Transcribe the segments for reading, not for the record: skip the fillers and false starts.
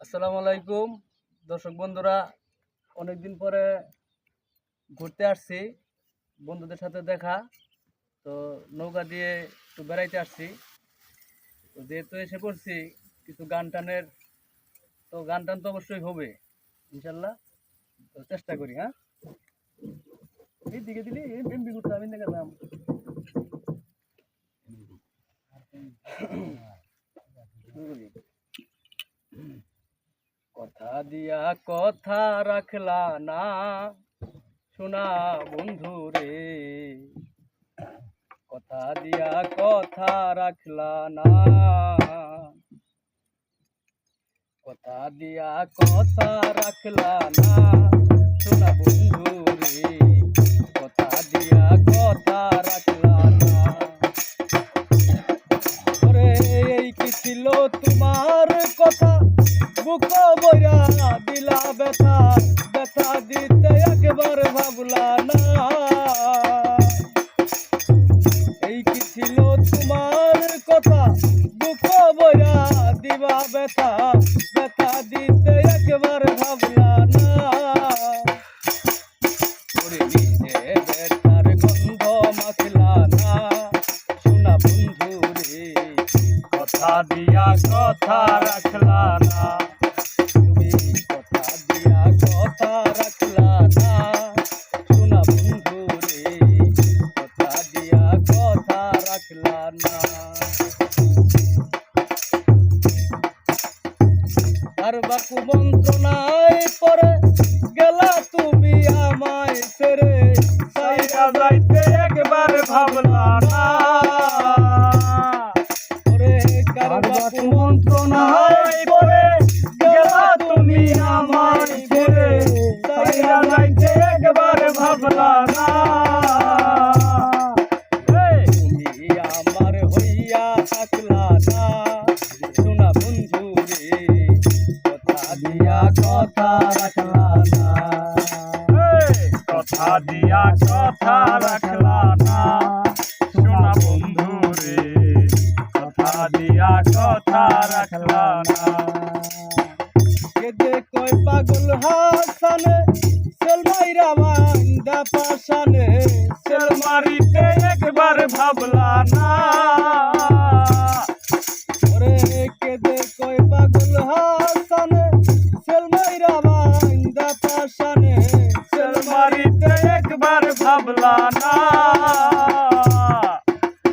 আসসালামু আলাইকুম দর্শক বন্ধুরা, অনেকদিন পরে ঘুরতে আসছি, বন্ধুদের সাথে দেখা। তো নৌকা দিয়ে একটু বেড়াইতে আসছি। তো যেহেতু এসে পড়ছি, কিছু গান টান তো অবশ্যই হবে ইনশাল্লাহ। তো চেষ্টা করি। হ্যাঁ, এই দিকে দিলি এমবি করতে আমি দেখালাম। কথা দিয়া কথা রাখলা না, শোনা বন্ধু রে। কথা দিয়া কথা রাখলা না, কথা দিয়া কথা রাখলা না, শোনা বন্ধু রে। কথা দিয়া কথা রাখলা না। ওরে এই কি ছিল তোমার কথা, বুক বইরা দিলা ব্যথা, ব্যথা দিতে একবার ভাবলা না। এই কি ছিল তোমার কথা, বুক বইরা দিবা ব্যথা, ব্যথা দিতে একবার ভাবলা না। ওরে নিজে ব্যথার গন্ধ মাখলা না, শোনা বন্ধু রে। কথা দিয়া কথা রাখলা না, তুমি কথা দিয়া কথা রাখলা না, শোনা বন্ধু রে। কথা দিয়া কথা রাখলা না। আর বাকু মন্ত্রণায় পরে গেলা তুমি আমায় ছেড়ে, সাইরা যাইতে একবার ভাবলা না। ওরে কার বাকু মন্ত্রণায় পরে গেলা তুমি আমায় ছেড়ে, সাইরা যাইতে একবার ভাবলা না। তুমি আমার হইয়া থাকলা না, শোনা বন্ধু রে। কথা দিয়া কথা রাখলা না, কথা দিয়া কথা রাখলা না, শোনা বন্ধু রে। কথা দিয়া কথা রাখলা না। কেদে কয় পাগল হাসানে, সেলমাইরা মান্দা পাশানে, সেল মারিতে একবার ভাবলা না। ওরে কেদে কয় পাগল হাসানে, সেলমাইরা মান্দা পাশানে, সেল মারিতে একবার ভাবলা না।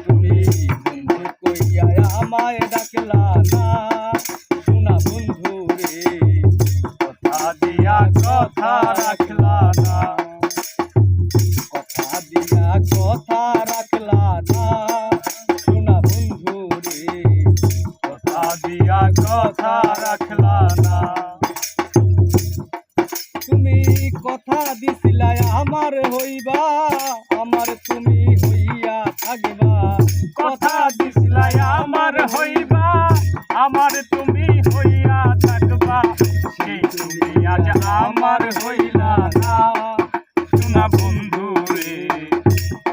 তুমি বন্ধু কইয়া আমায় ডাকলা না, শোনা বন্ধু রে। কথা দিয়া কথা রাখলা না, কথা দিয়া কথা রাখলা না, শোনা বন্ধু রে। কথা দিয়া কথা রাখলা না। তুমি কথা দিছিলাই আমার হইবা, আমার তুমি হইয়া থাকবা। কথা দিছিলাই আমার হইবা, আমার তুমি হইয়া থাকবা। সেই তুমি আজ আমার হইলা না, শোনা বন্ধু রে।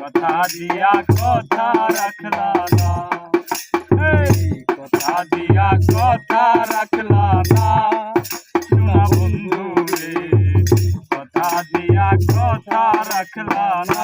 কথা দিয়া কথা রাখলা না, এই কথা দিয়া কথা রাখলা না, শোনা বন্ধু রে। কথা দিয়া কথা রাখলা না।